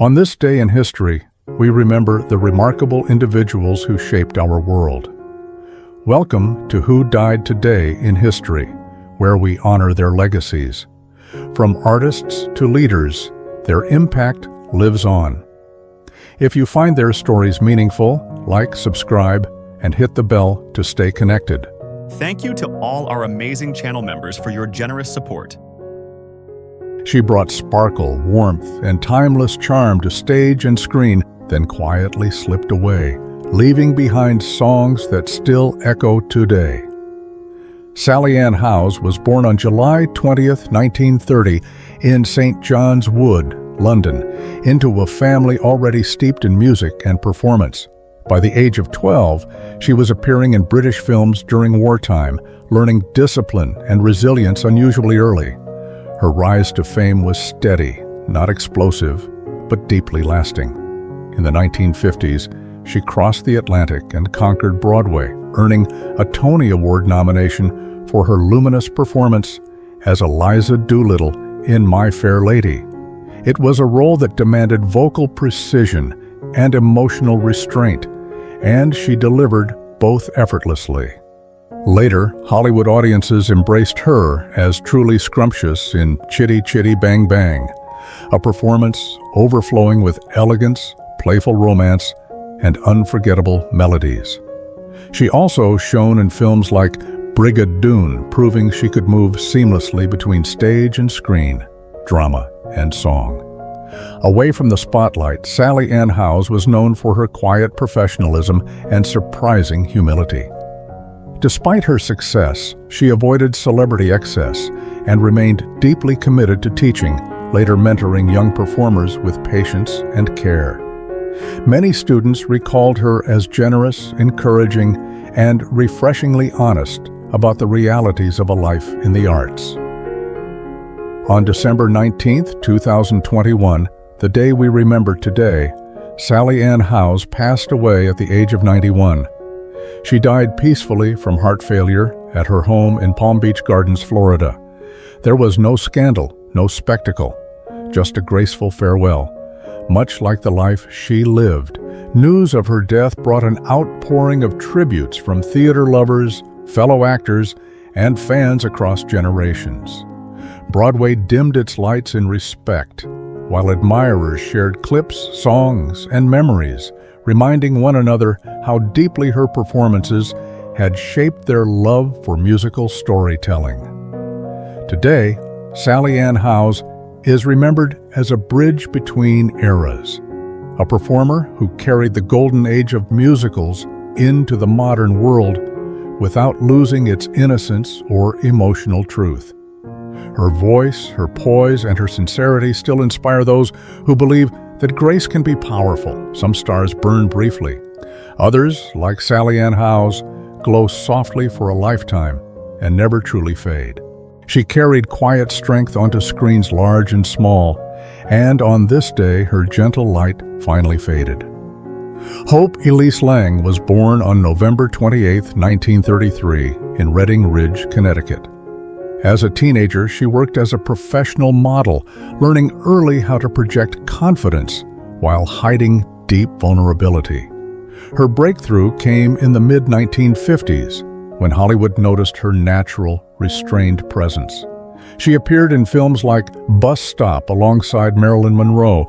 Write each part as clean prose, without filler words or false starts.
On this day in history, we remember the remarkable individuals who shaped our world. Welcome to Who Died Today in History, where we honor their legacies. From artists to leaders, their impact lives on. If you find their stories meaningful, like, subscribe, and hit the bell to stay connected. Thank you to all our amazing channel members for your generous support. She brought sparkle, warmth, and timeless charm to stage and screen, then quietly slipped away, leaving behind songs that still echo today. Sally Ann Howes was born on July 20th, 1930, in St. John's Wood, London, into a family already steeped in music and performance. By the age of 12, she was appearing in British films during wartime, learning discipline and resilience unusually early. Her rise to fame was steady, not explosive, but deeply lasting. In the 1950s, she crossed the Atlantic and conquered Broadway, earning a Tony Award nomination for her luminous performance as Eliza Doolittle in My Fair Lady. It was a role that demanded vocal precision and emotional restraint, and she delivered both effortlessly. Later, Hollywood audiences embraced her as truly Scrumptious in Chitty Chitty Bang Bang, a performance overflowing with elegance, playful romance, and unforgettable melodies. She also shone in films like Brigadoon, proving she could move seamlessly between stage and screen, drama and song. Away from the spotlight, Sally Ann Howes was known for her quiet professionalism and surprising humility. Despite her success, she avoided celebrity excess and remained deeply committed to teaching, later mentoring young performers with patience and care. Many students recalled her as generous, encouraging, and refreshingly honest about the realities of a life in the arts. On December 19, 2021, the day we remember today, Sally Ann Howes passed away at the age of 91. She died peacefully from heart failure at her home in Palm Beach Gardens, Florida. There was no scandal, no spectacle, just a graceful farewell. Much like the life she lived, news of her death brought an outpouring of tributes from theater lovers, fellow actors, and fans across generations. Broadway dimmed its lights in respect, while admirers shared clips, songs, and memories, reminding one another how deeply her performances had shaped their love for musical storytelling. Today, Sally Ann Howes is remembered as a bridge between eras, a performer who carried the golden age of musicals into the modern world without losing its innocence or emotional truth. Her voice, her poise, and her sincerity still inspire those who believe that grace can be powerful. Some stars burn briefly. Others, like Sally Ann Howes, glow softly for a lifetime and never truly fade. She carried quiet strength onto screens large and small, and on this day her gentle light finally faded. Hope Elise Lange was born on November 28, 1933, in Redding Ridge, Connecticut. As a teenager, she worked as a professional model, learning early how to project confidence while hiding deep vulnerability. Her breakthrough came in the mid-1950s, when Hollywood noticed her natural, restrained presence. She appeared in films like Bus Stop alongside Marilyn Monroe,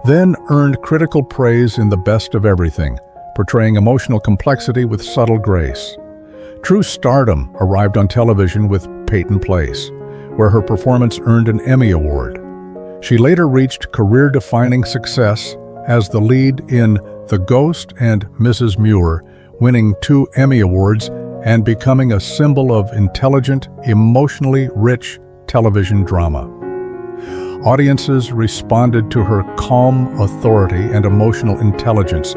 then earned critical praise in The Best of Everything, portraying emotional complexity with subtle grace. True stardom arrived on television with Peyton, where her performance earned an Emmy Award. She later reached career-defining success as the lead in The Ghost and Mrs. Muir, winning 2 Emmy Awards and becoming a symbol of intelligent, emotionally rich television drama. Audiences responded to her calm authority and emotional intelligence,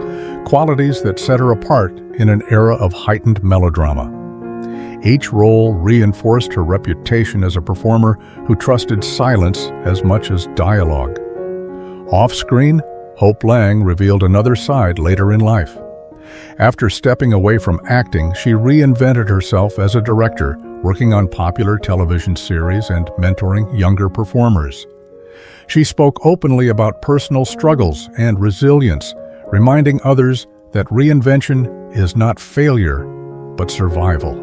qualities that set her apart in an era of heightened melodrama. Each role reinforced her reputation as a performer who trusted silence as much as dialogue. Off-screen, Hope Lange revealed another side later in life. After stepping away from acting, she reinvented herself as a director, working on popular television series and mentoring younger performers. She spoke openly about personal struggles and resilience, reminding others that reinvention is not failure, but survival.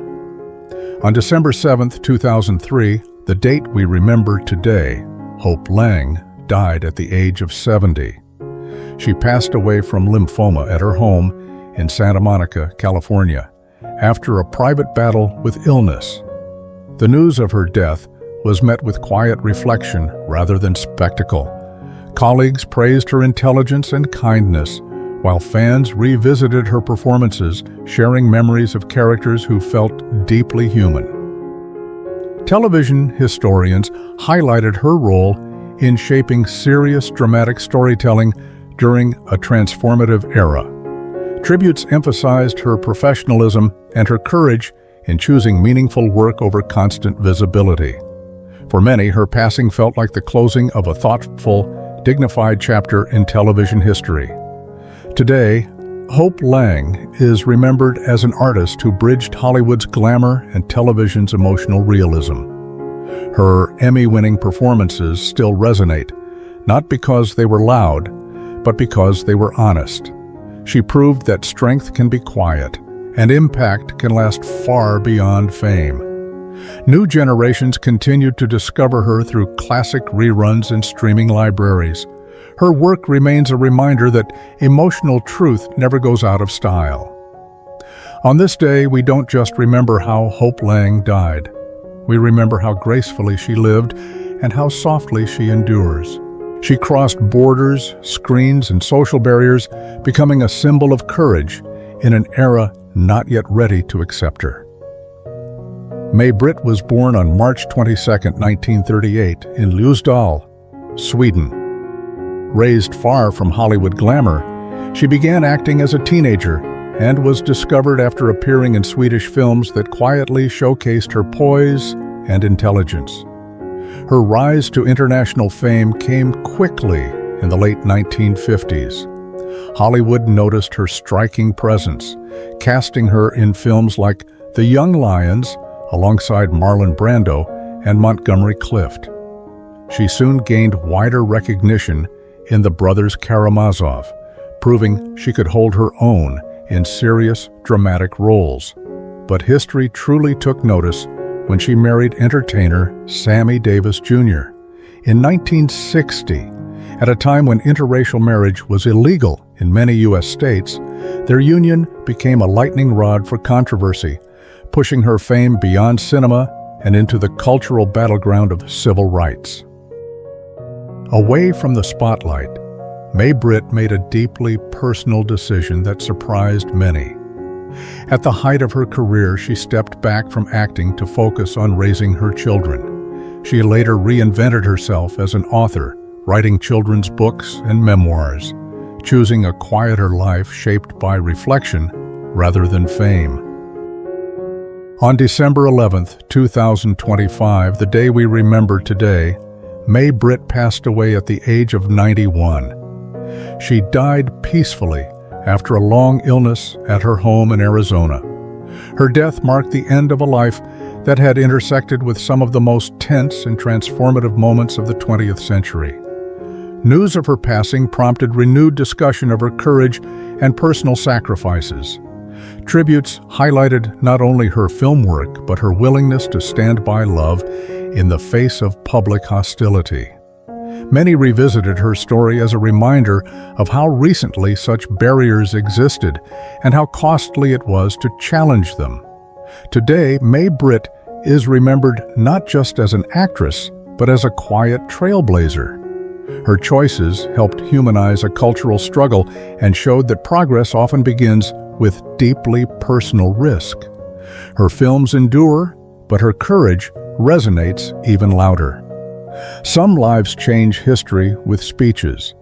On December 7, 2003, the date we remember today, Hope Lange died at the age of 70. She passed away from lymphoma at her home in Santa Monica, California, after a private battle with illness. The news of her death was met with quiet reflection rather than spectacle. Colleagues praised her intelligence and kindness, while fans revisited her performances, sharing memories of characters who felt deeply human. Television historians highlighted her role in shaping serious dramatic storytelling during a transformative era. Tributes emphasized her professionalism and her courage in choosing meaningful work over constant visibility. For many, her passing felt like the closing of a thoughtful, dignified chapter in television history. Today, Hope Lange is remembered as an artist who bridged Hollywood's glamour and television's emotional realism. Her Emmy-winning performances still resonate, not because they were loud, but because they were honest. She proved that strength can be quiet, and impact can last far beyond fame. New generations continue to discover her through classic reruns and streaming libraries. Her work remains a reminder that emotional truth never goes out of style. On this day, we don't just remember how Hope Lange died. We remember how gracefully she lived and how softly she endures. She crossed borders, screens, and social barriers, becoming a symbol of courage in an era not yet ready to accept her. Britt was born on March 22, 1938, in Ljusdal, Sweden. Raised far from Hollywood glamour, she began acting as a teenager and was discovered after appearing in Swedish films that quietly showcased her poise and intelligence. Her rise to international fame came quickly in the late 1950s. Hollywood noticed her striking presence, casting her in films like The Young Lions alongside Marlon Brando and Montgomery Clift. She soon gained wider recognition in The Brothers Karamazov, proving she could hold her own in serious, dramatic roles. But history truly took notice when she married entertainer Sammy Davis Jr. in 1960. At a time when interracial marriage was illegal in many U.S. states, their union became a lightning rod for controversy, pushing her fame beyond cinema and into the cultural battleground of civil rights. Away from the spotlight, Britt made a deeply personal decision that surprised many. At the height of her career, she stepped back from acting to focus on raising her children. She later reinvented herself as an author, writing children's books and memoirs, choosing a quieter life shaped by reflection rather than fame. On December 11, 2025, the day we remember today, Britt passed away at the age of 91. She died peacefully after a long illness at her home in Arizona. Her death marked the end of a life that had intersected with some of the most tense and transformative moments of the 20th century. News of her passing prompted renewed discussion of her courage and personal sacrifices. Tributes highlighted not only her film work, but her willingness to stand by love in the face of public hostility. Many revisited her story as a reminder of how recently such barriers existed and how costly it was to challenge them. Today, Britt is remembered not just as an actress, but as a quiet trailblazer. Her choices helped humanize a cultural struggle and showed that progress often begins with deeply personal risk. Her films endure, but her courage resonates even louder. Some lives change history with speeches.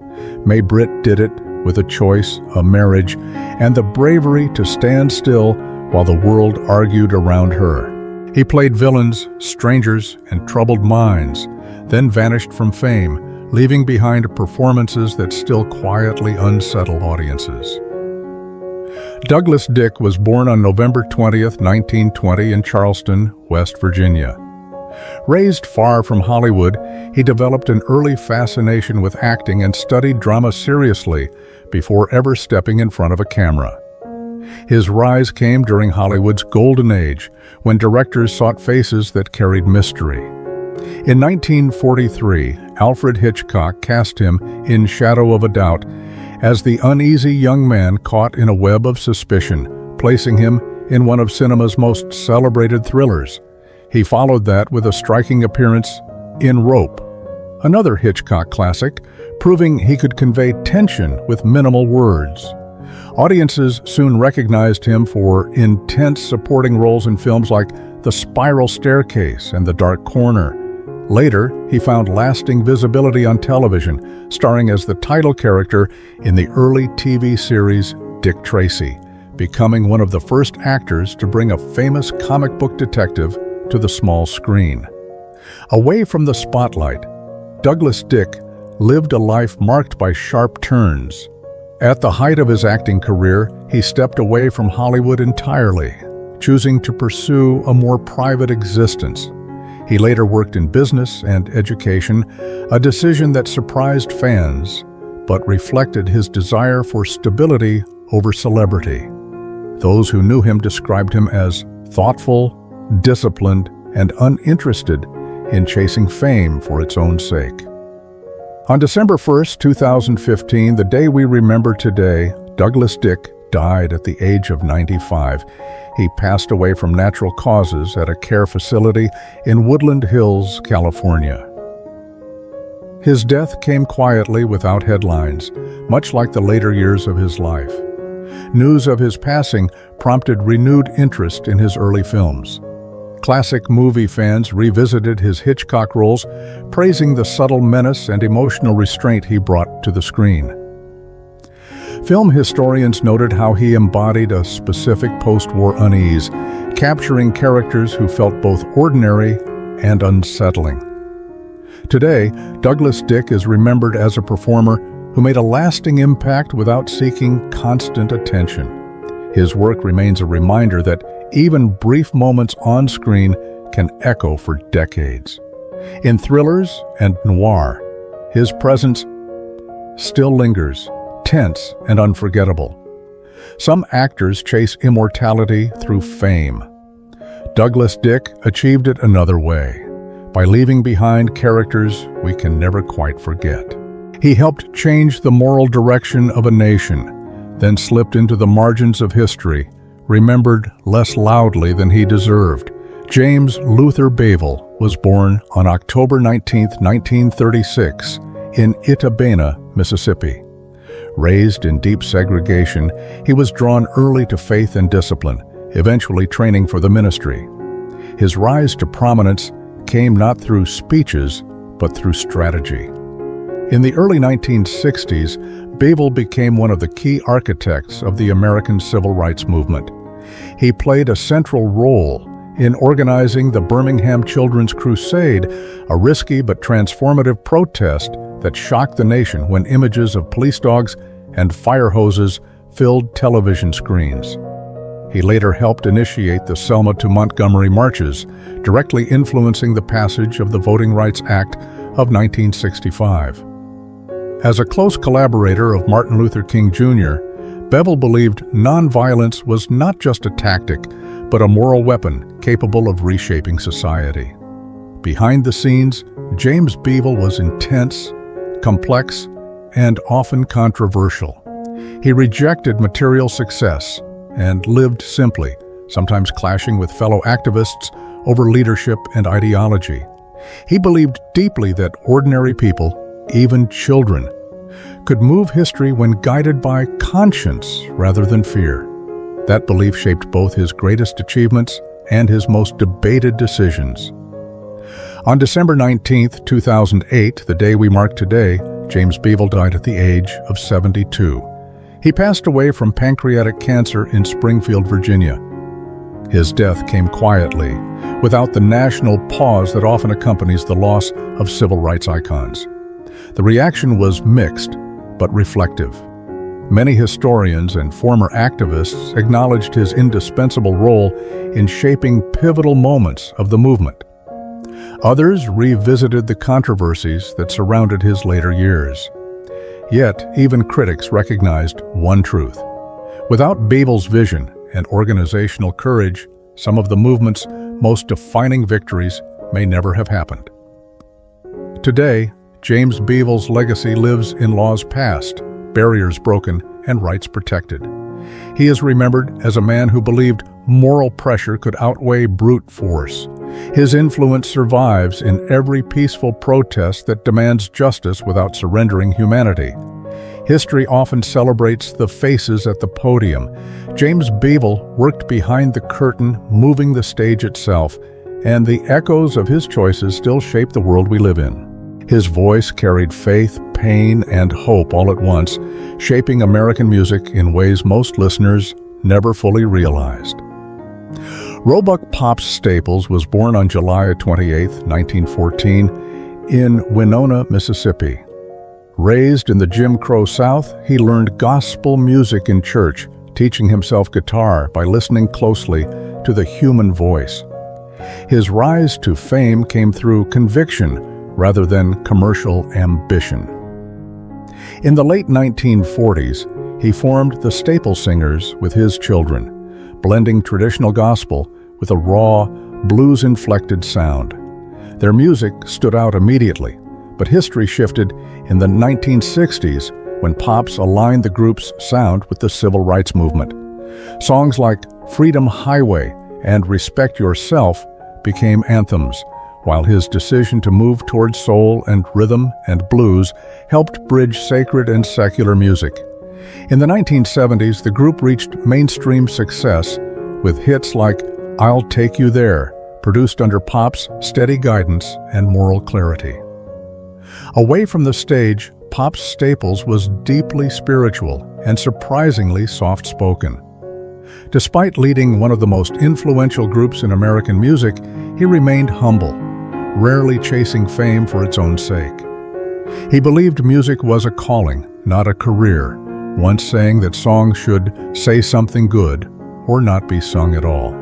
Britt did it with a choice, a marriage, and the bravery to stand still while the world argued around her. He played villains, strangers, and troubled minds, then vanished from fame, leaving behind performances that still quietly unsettle audiences. Douglas Dick was born on November 20, 1920 in Charleston, West Virginia. Raised far from Hollywood, he developed an early fascination with acting and studied drama seriously before ever stepping in front of a camera. His rise came during Hollywood's golden age, when directors sought faces that carried mystery. In 1943, Alfred Hitchcock cast him in Shadow of a Doubt as the uneasy young man caught in a web of suspicion, placing him in one of cinema's most celebrated thrillers. He followed that with a striking appearance in Rope, another Hitchcock classic, proving he could convey tension with minimal words. Audiences soon recognized him for intense supporting roles in films like The Spiral Staircase and The Dark Corner. Later, he found lasting visibility on television, starring as the title character in the early TV series Dick Tracy, becoming one of the first actors to bring a famous comic book detective to the small screen. Away from the spotlight, Douglas Dick lived a life marked by sharp turns. At the height of his acting career, he stepped away from Hollywood entirely, choosing to pursue a more private existence. He later worked in business and education, a decision that surprised fans, but reflected his desire for stability over celebrity. Those who knew him described him as thoughtful, disciplined, and uninterested in chasing fame for its own sake. On December 1st, 2015, the day we remember today, Douglas Dick died at the age of 95. He passed away from natural causes at a care facility in Woodland Hills, California. His death came quietly without headlines, much like the later years of his life. News of his passing prompted renewed interest in his early films. Classic movie fans revisited his Hitchcock roles, praising the subtle menace and emotional restraint he brought to the screen. Film historians noted how he embodied a specific post-war unease, capturing characters who felt both ordinary and unsettling. Today, Douglas Dick is remembered as a performer who made a lasting impact without seeking constant attention. His work remains a reminder that even brief moments on screen can echo for decades. In thrillers and noir, his presence still lingers, tense and unforgettable. Some actors chase immortality through fame. Douglas Dick achieved it another way, by leaving behind characters we can never quite forget. He helped change the moral direction of a nation, then slipped into the margins of history, remembered less loudly than he deserved. James Luther Bevel was born on October 19, 1936, in Itta-Bena, Mississippi. Raised in deep segregation, he was drawn early to faith and discipline, eventually training for the ministry. His rise to prominence came not through speeches, but through strategy. In the early 1960s, Bevel became one of the key architects of the American Civil Rights Movement. He played a central role in organizing the Birmingham Children's Crusade, a risky but transformative protest that shocked the nation when images of police dogs and fire hoses filled television screens. He later helped initiate the Selma to Montgomery marches, directly influencing the passage of the Voting Rights Act of 1965. As a close collaborator of Martin Luther King Jr., Bevel believed nonviolence was not just a tactic, but a moral weapon capable of reshaping society. Behind the scenes, James Bevel was intense, complex, and often controversial. He rejected material success and lived simply, sometimes clashing with fellow activists over leadership and ideology. He believed deeply that ordinary people, even children, could move history when guided by conscience rather than fear. That belief shaped both his greatest achievements and his most debated decisions. On December 19, 2008, the day we mark today, James Bevel died at the age of 72. He passed away from pancreatic cancer in Springfield, Virginia. His death came quietly, without the national pause that often accompanies the loss of civil rights icons. The reaction was mixed, but reflective. Many historians and former activists acknowledged his indispensable role in shaping pivotal moments of the movement. Others revisited the controversies that surrounded his later years. Yet, even critics recognized one truth. Without Bevel's vision and organizational courage, some of the movement's most defining victories may never have happened. Today, James Bevel's legacy lives in laws passed, barriers broken, and rights protected. He is remembered as a man who believed moral pressure could outweigh brute force. His influence survives in every peaceful protest that demands justice without surrendering humanity. History often celebrates the faces at the podium. James Bevel worked behind the curtain, moving the stage itself, and the echoes of his choices still shape the world we live in. His voice carried faith, pain, and hope all at once, shaping American music in ways most listeners never fully realized. Roebuck Pops Staples was born on July 28, 1914, in Winona, Mississippi. Raised in the Jim Crow South, he learned gospel music in church, teaching himself guitar by listening closely to the human voice. His rise to fame came through conviction rather than commercial ambition. In the late 1940s, he formed the Staples Singers with his children, blending traditional gospel with a raw, blues-inflected sound. Their music stood out immediately, but history shifted in the 1960s when Pops aligned the group's sound with the civil rights movement. Songs like Freedom Highway and Respect Yourself became anthems, while his decision to move towards soul and rhythm and blues helped bridge sacred and secular music. In the 1970s, the group reached mainstream success with hits like I'll Take You There, produced under Pop's steady guidance and moral clarity. Away from the stage, Pops Staples was deeply spiritual and surprisingly soft-spoken. Despite leading one of the most influential groups in American music, he remained humble, rarely chasing fame for its own sake. He believed music was a calling, not a career, once saying that songs should say something good or not be sung at all.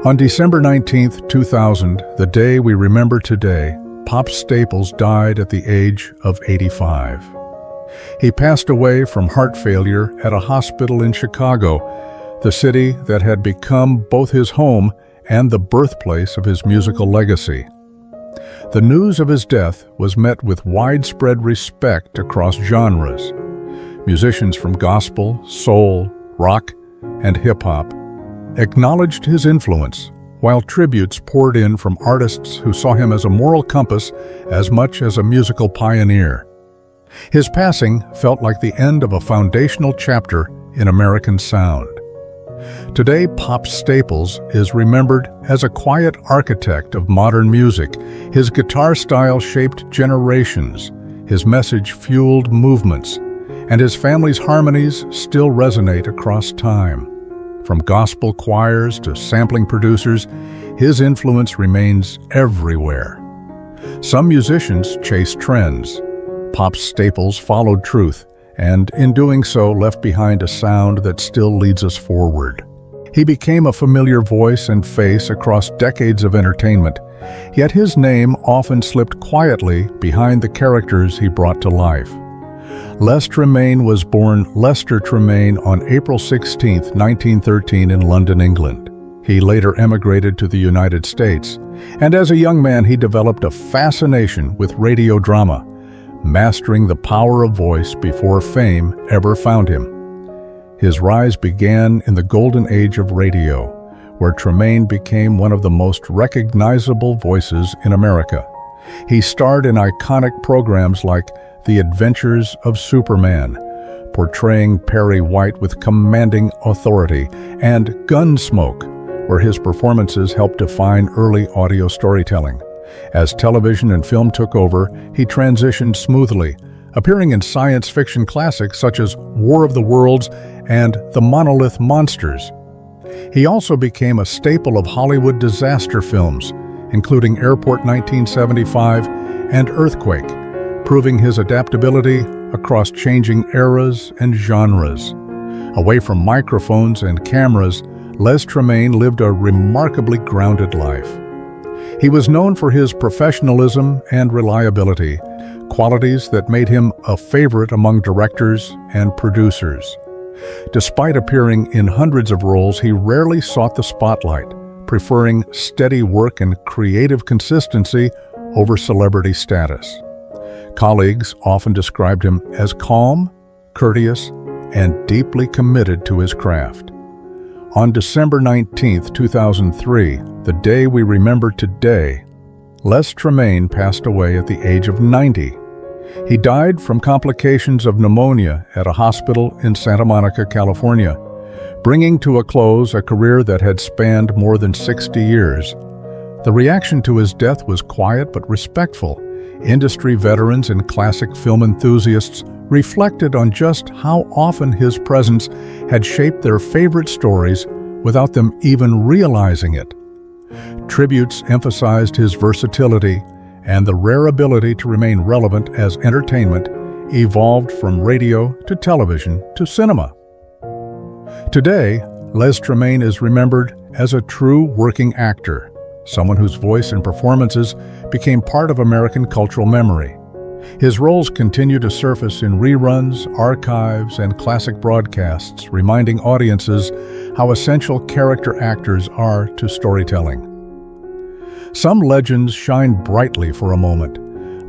On December 19, 2000, the day we remember today, Pops Staples died at the age of 85. He passed away from heart failure at a hospital in Chicago, the city that had become both his home and the birthplace of his musical legacy. The news of his death was met with widespread respect across genres. Musicians from gospel, soul, rock, and hip-hop acknowledged his influence, while tributes poured in from artists who saw him as a moral compass as much as a musical pioneer. His passing felt like the end of a foundational chapter in American sound. Today, Pops Staples is remembered as a quiet architect of modern music. His guitar style shaped generations, his message fueled movements, and his family's harmonies still resonate across time. From gospel choirs to sampling producers, his influence remains everywhere. Some musicians chase trends. Pops Staples followed truth, and in doing so left behind a sound that still leads us forward. He became a familiar voice and face across decades of entertainment, yet his name often slipped quietly behind the characters he brought to life. Les Tremayne was born Lester Tremayne on April 16, 1913 in London, England. He later emigrated to the United States, and as a young man he developed a fascination with radio drama, mastering the power of voice before fame ever found him. His rise began in the golden age of radio, where Tremayne became one of the most recognizable voices in America. He starred in iconic programs like The Adventures of Superman, portraying Perry White with commanding authority, and Gunsmoke, where his performances helped define early audio storytelling. As television and film took over, he transitioned smoothly, appearing in science fiction classics such as War of the Worlds and The Monolith Monsters. He also became a staple of Hollywood disaster films, including Airport 1975 and Earthquake, proving his adaptability across changing eras and genres. Away from microphones and cameras, Les Tremayne lived a remarkably grounded life. He was known for his professionalism and reliability, qualities that made him a favorite among directors and producers. Despite appearing in hundreds of roles, he rarely sought the spotlight, preferring steady work and creative consistency over celebrity status. Colleagues often described him as calm, courteous, and deeply committed to his craft. On December 19, 2003, the day we remember today, Les Tremayne passed away at the age of 90. He died from complications of pneumonia at a hospital in Santa Monica, California, bringing to a close a career that had spanned more than 60 years. The reaction to his death was quiet but respectful. Industry veterans and classic film enthusiasts reflected on just how often his presence had shaped their favorite stories without them even realizing it. Tributes emphasized his versatility and the rare ability to remain relevant as entertainment evolved from radio to television to cinema. Today, Les Tremayne is remembered as a true working actor, someone whose voice and performances became part of American cultural memory. His roles continue to surface in reruns, archives, and classic broadcasts, reminding audiences how essential character actors are to storytelling. Some legends shine brightly for a moment.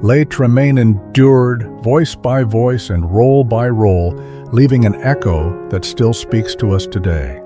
Les Tremayne endured voice by voice and role by role, leaving an echo that still speaks to us today.